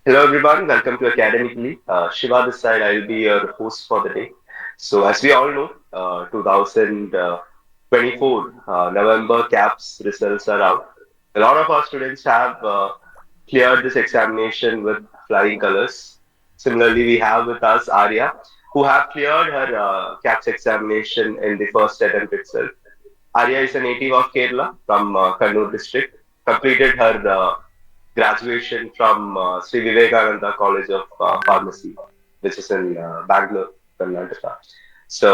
Hello everyone, welcome to Academically. Shiva this side, I'll be your host for the day. So as we all know, 2024 November CAPS results are out. A lot of our students have cleared this examination with flying colors. Similarly, we have with us Arya, who have cleared her CAPS examination in the first attempt itself. Arya is a native of Kerala from Kannur district, completed her graduation from Sri Vivekananda College of Pharmacy, which is in Bangalore, Karnataka. So,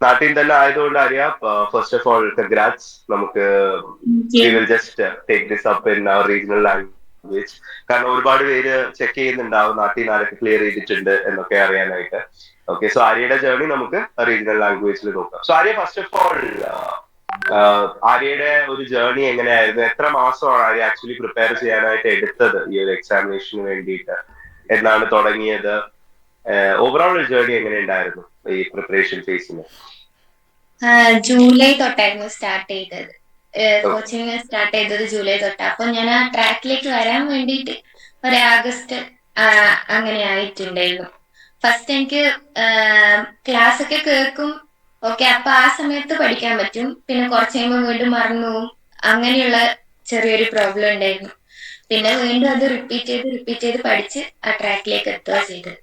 നാട്ടിൽ തന്നെ ആയതുകൊണ്ട് അറിയാം first of all congrats നമുക്ക് we Okay. Will just take this up in our regional language കാരണം ഒരുപാട് പേര് check ചെയ്യുന്നുണ്ടാവും നാട്ടിൽ നിന്ന് ആരൊക്കെ ക്ലിയർ ചെയ്തിട്ടുണ്ട് എന്നൊക്കെ അറിയാനായിട്ട് ഓക്കെ സോ ആര്യയുടെ ജേർണി നമുക്ക് റീജിയണൽ ലാംഗ്വേജിൽ നോക്കാം so Arya first of all ആര്യയുടെ ഒരു ജേർണി എങ്ങനെയായിരുന്നു എത്ര മാസമാണ് ആര്യ ആക്ച്വലി പ്രിപ്പയർ ചെയ്യാനായിട്ട് എടുത്തത് ഈ ഒരു എക്സാമിനേഷന് വേണ്ടിയിട്ട് എന്നാണ് തുടങ്ങിയത് ഓവറോൾ ജേർണി എങ്ങനെ ഉണ്ടായിരുന്നു ഈ പ്രിപ്പറേഷൻ ഫേസിന് ജൂലൈ തൊട്ടായിരുന്നു സ്റ്റാർട്ട് ചെയ്തത്. ഓക്കെ കോച്ചിങ് സ്റ്റാർട്ട് ചെയ്തത് ജൂലൈ തൊട്ടാ. അപ്പൊ ഞാൻ ആ ട്രാക്കിലേക്ക് വരാൻ വേണ്ടിയിട്ട് ഒരു ആഗസ്റ്റ് അങ്ങനെ ആയിട്ടുണ്ടായിരുന്നു. ഫസ്റ്റ് എനിക്ക് ക്ലാസ് ഒക്കെ കേൾക്കും. ഓക്കെ, അപ്പൊ ആ സമയത്ത് പഠിക്കാൻ പറ്റും. പിന്നെ കുറച്ച് കഴിയുമ്പോൾ വീണ്ടും മറന്നു പോകും. അങ്ങനെയുള്ള ചെറിയൊരു പ്രോബ്ലം ഉണ്ടായിരുന്നു. പിന്നെ വീണ്ടും അത് റിപ്പീറ്റ് ചെയ്ത് പഠിച്ച് ആ ട്രാക്കിലേക്ക് എത്തുക ചെയ്തത്.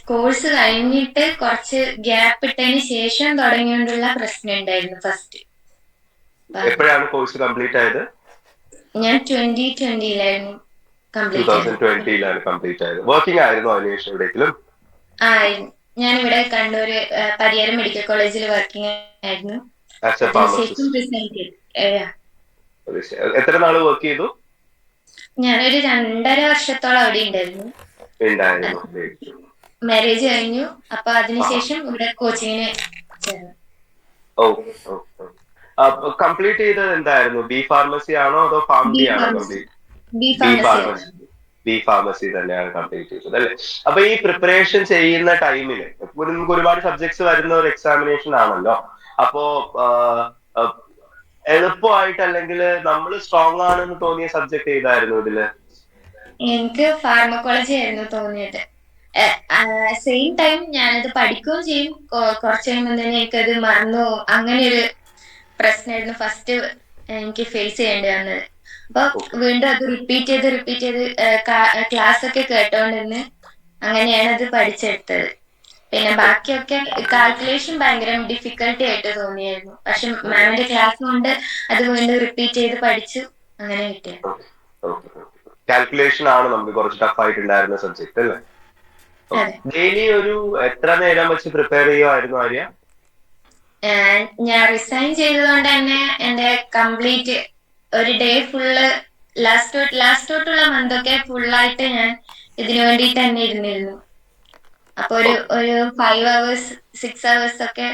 കോഴ്സ് കഴിഞ്ഞിട്ട് കുറച്ച് ഗ്യാപ്പ് ഇട്ടതിന് ശേഷം തുടങ്ങിയോണ്ടുള്ള പ്രശ്നം ഉണ്ടായിരുന്നു ഫസ്റ്റ്. എപ്പോഴാണ് കോഴ്സ് കംപ്ലീറ്റ് ആയത് ഞാൻ 2020-ലായിരുന്നു ടൂ കംപ്ലീറ്റ് തൗസൻഡ് ചെയ്തത്. ട്വന്റിയിലാണ് കംപ്ലീറ്റ് ആയത് വർക്കിംഗ് ആയിരുന്നു അതിനുശേഷം എവിടെയെങ്കിലും ആ ഞാനിവിടെ കണ്ണൂര് പരിയാരം മെഡിക്കൽ കോളേജിൽ വർക്കിംഗ് ആയിരുന്നു. ആസ് എ അതിനുശേഷം ഫാർമസിസ്റ്റ് റിസൈൻ ചെയ്തു. എത്ര നാൾ വർക്ക് ചെയ്തു ഞാനൊരു 2.5 വർഷത്തോളം അവിടെ ഉണ്ടായിരുന്നു. ഉണ്ടായിരുന്നു മാരേജ് കഴിഞ്ഞു. അപ്പൊ ആ അതിനുശേഷം ഇവിടെ കോച്ചിങ്ങിന് ചേർന്നു. ഓക്കെ ഓക്കെ കംപ്ലീറ്റ് ചെയ്തത് എന്തായിരുന്നു ബി ഫാർമസി ആണോ അതോ ഫാം ബി ഡി ആണോ pharmacy. Complete B B pharmacy pharmacy ആയിരുന്നു. ബി ഫാർമസി തന്നെയാണ് കംപ്ലീറ്റ് ചെയ്തത് അല്ലെ അപ്പൊ ഈ പ്രിപ്പറേഷൻ ചെയ്യുന്ന ടൈമില് നമുക്ക് ഒരുപാട് സബ്ജക്ട്സ് വരുന്ന ഒരു എക്സാമിനേഷൻ ആണല്ലോ അപ്പോ ആ, ആ, എളുപ്പമായിട്ട് അല്ലെങ്കിൽ നമ്മൾ സ്ട്രോങ് ആണെന്ന് തോന്നിയ സബ്ജക്ട് ഏതായിരുന്നു ഇതില് എനിക്ക് ഫാർമക്കോളജി ആയിരുന്നു തോന്നിയത്. സെയിം ടൈം ഞാനത് പഠിക്കുകയും ചെയ്യും. കുറച്ച് കഴിയുമ്പോൾ തന്നെ എനിക്കത് മറന്നു പോകും. അങ്ങനെ ഒരു പ്രശ്നമായിരുന്നു ഫസ്റ്റ് എനിക്ക് ഫേസ് ചെയ്യേണ്ടി വന്നത്. അപ്പൊ ഓക്കെ വീണ്ടും അത് റിപ്പീറ്റ് ചെയ്ത് ക്ലാസ് ഒക്കെ കേട്ടോണ്ടിരുന്ന് അങ്ങനെയാണ് അത് പഠിച്ചെടുത്തത്. പിന്നെ ബാക്കിയൊക്കെ കാൽക്കുലേഷൻ ഭയങ്കര ഡിഫിക്കൽട്ടി ആയിട്ട് തോന്നിയായിരുന്നു. പക്ഷെ മാമിന്റെ ക്ലാസ് കൊണ്ട് അത് വീണ്ടും റിപ്പീറ്റ് ചെയ്ത് പഠിച്ചു. അങ്ങനെ കിട്ടിയത്. കാൽക്കുലേഷൻ ആണ് നമുക്ക് കുറച്ച് ടഫ് ആയിട്ടുണ്ടായിരുന്ന സബ്ജക്ട് അല്ലേ ഓക്കെ അതെ. ഡെയിലി ഒരു എത്ര നേരം വെച്ച് പ്രിപ്പയർ ചെയ്യുമായിരുന്നു ആര്യ ഞാൻ റിസൈൻ ചെയ്തതുകൊണ്ട് തന്നെ എന്റെ കംപ്ലീറ്റ് ഒരു ഡേ ഫുള്ള് ലാസ്റ്റ് തൊട്ടുള്ള മന്തൊക്കെ ഫുള്ളായിട്ട് ഞാൻ ഇതിനു വേണ്ടിയിട്ട് തന്നെ ഇരുന്നിരുന്നു. അപ്പൊ ഓക്കെ ഒരു 5 hours 6 hours ഒക്കെ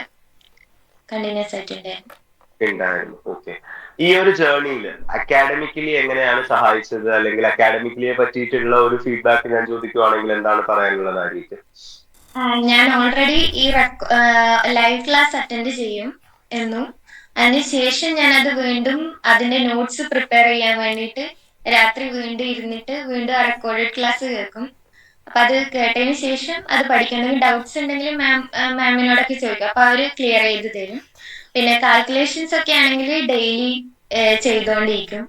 കണ്ടിന്യൂസ് ആയിട്ടുണ്ടായിരുന്നു. ഉണ്ടായിരുന്നു ഓക്കെ ഈ ഒരു ജേർണിയിൽ അക്കാഡമിക്കലി എങ്ങനെയാണ് സഹായിച്ചത് അല്ലെങ്കിൽ അക്കാഡമിക്കലിയെ പറ്റിയിട്ടുള്ള ഒരു ഫീഡ്ബാക്ക് ഞാൻ ചോദിക്കുവാണെങ്കിൽ എന്താണ് പറയാനുള്ളത് ആര്യക്ക് ഞാൻ ഓൾറെഡി ഈ ലൈവ് ക്ലാസ് അറ്റൻഡ് ചെയ്യും എന്നും. അതിനുശേഷം ഞാനത് വീണ്ടും അതിന്റെ നോട്ട്സ് പ്രിപ്പയർ ചെയ്യാൻ വേണ്ടിയിട്ട് രാത്രി വീണ്ടും ഇരുന്നിട്ട് വീണ്ടും ആ റെക്കോർഡഡ് ക്ലാസ് കേൾക്കും. അപ്പൊ അത് കേട്ടതിന് ശേഷം അത് പഠിക്കും. എന്തെങ്കിലും ഡൗട്ട്സ് ഉണ്ടെങ്കിൽ മാമിനോടൊക്കെ ചോദിക്കും. അപ്പൊ അവര് ക്ലിയർ ചെയ്ത് തരും. പിന്നെ കാൽക്കുലേഷൻസ് ഒക്കെ ആണെങ്കിൽ ഡെയിലി ചെയ്തുകൊണ്ടിരിക്കും.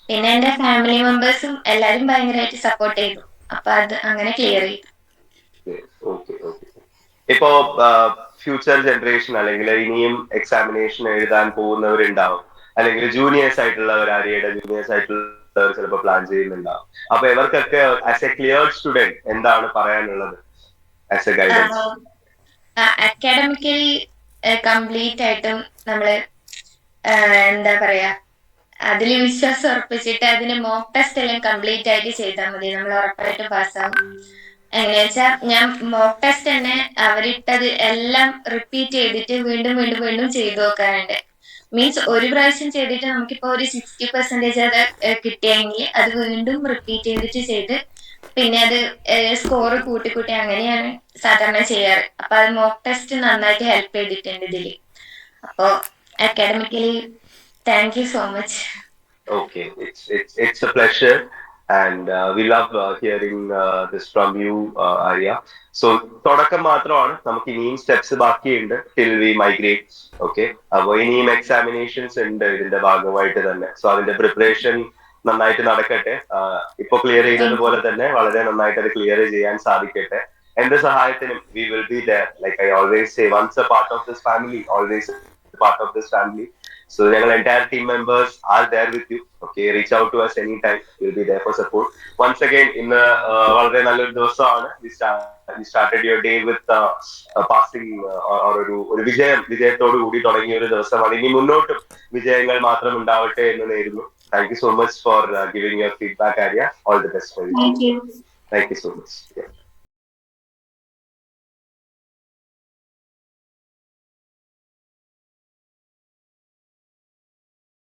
പിന്നെ എന്റെ ഫാമിലി മെമ്പേഴ്സും എല്ലാരും ഭയങ്കരമായിട്ട് സപ്പോർട്ട് ചെയ്തു. അപ്പൊ അത് അങ്ങനെ ക്ലിയർ ചെയ്തു. ഓക്കെ ഓക്കെ ഇപ്പോ ഫ്യൂച്ചർ ജനറേഷൻ അല്ലെങ്കിൽ ഇനിയും എക്സാമിനേഷൻ എഴുതാൻ പോകുന്നവരുണ്ടാവും അല്ലെങ്കിൽ ജൂനിയേഴ്സ് ആയിട്ടുള്ളവർ ആര്യയുടെ ജൂനിയേഴ്സ് ആയിട്ടുള്ളവർ ചിലപ്പോൾ പ്ലാൻ ചെയ്യുന്നുണ്ടാവും അപ്പൊ ഇവർക്കൊക്കെ ആസ് എ ക്ലിയർ സ്റ്റുഡന്റ് എന്താണ് പറയാനുള്ളത് as A guidance academically complete ആയിട്ടും നമ്മള് എന്താ പറയാ അതിൽ വിശ്വാസം ഉറപ്പിച്ചിട്ട് അതിന് മോക്ക് ടെസ്റ്റ് എല്ലാം കംപ്ലീറ്റ് ആയിട്ട് ചെയ്താൽ മതി. നമ്മൾ ഉറപ്പായിട്ടും പാസ്സാവും. എങ്ങനെയാ വെച്ചാൽ ഞാൻ മോക്ക് ടെസ്റ്റ് തന്നെ അവരിട്ടത് എല്ലാം റിപ്പീറ്റ് ചെയ്തിട്ട് വീണ്ടും ചെയ്തു നോക്കാറുണ്ട്. മീൻസ് ഒരു പ്രാവശ്യം ചെയ്തിട്ട് നമുക്കിപ്പോ ഒരു 60% അത് കിട്ടിയെങ്കിൽ അത് വീണ്ടും റിപ്പീറ്റ് ചെയ്ത് പിന്നെ അത് സ്കോർ കൂട്ടി അങ്ങനെയാണ് സാധാരണ ചെയ്യാറ്. അപ്പൊ അത് മോക്ക് ടെസ്റ്റ് നന്നായിട്ട് ഹെൽപ്പ് ചെയ്തിട്ടുണ്ട് ഇതില്. അപ്പോ academically thank you so much. Okay it's A pleasure and we love hearing this from you, Arya. So തുടക്കം മാത്രമാണ്, നമുക്ക് ഇനിയും സ്റ്റെപ്സ് ബാക്കിയുണ്ട് till we migrate. ഓക്കെ, അപ്പോൾ ഇനിയും എക്സാമിനേഷൻസ് ഉണ്ട് ഇതിന്റെ ഭാഗമായിട്ട് തന്നെ. സോ അതിന്റെ പ്രിപ്പറേഷൻ നന്നായിട്ട് നടക്കട്ടെ. ഇപ്പൊ ക്ലിയർ ചെയ്തതുപോലെ തന്നെ വളരെ നന്നായിട്ട് അത് ക്ലിയർ ചെയ്യാൻ സാധിക്കട്ടെ. എന്റെ സഹായത്തിനും we will be there. Like I always say, once a part of this family, always part of this family. So ഞങ്ങൾ entire team members are there with you. Okay, reach out to us anytime. We'll be there for support. Once again, ഇന്ന് വളരെ നല്ലൊരു ദിവസമാണ്. We started your day with passing ഒരു വിജയത്തോടു കൂടി തുടങ്ങിയ ഒരു ദിവസമാണ്. ഇനി മുന്നോട്ടും വിജയങ്ങൾ മാത്രം ഉണ്ടാവട്ടെ എന്ന് നേരുന്നു. Thank you so much for giving your feedback, Arya. All the best for you. Thank you. Thank you so much. Yeah.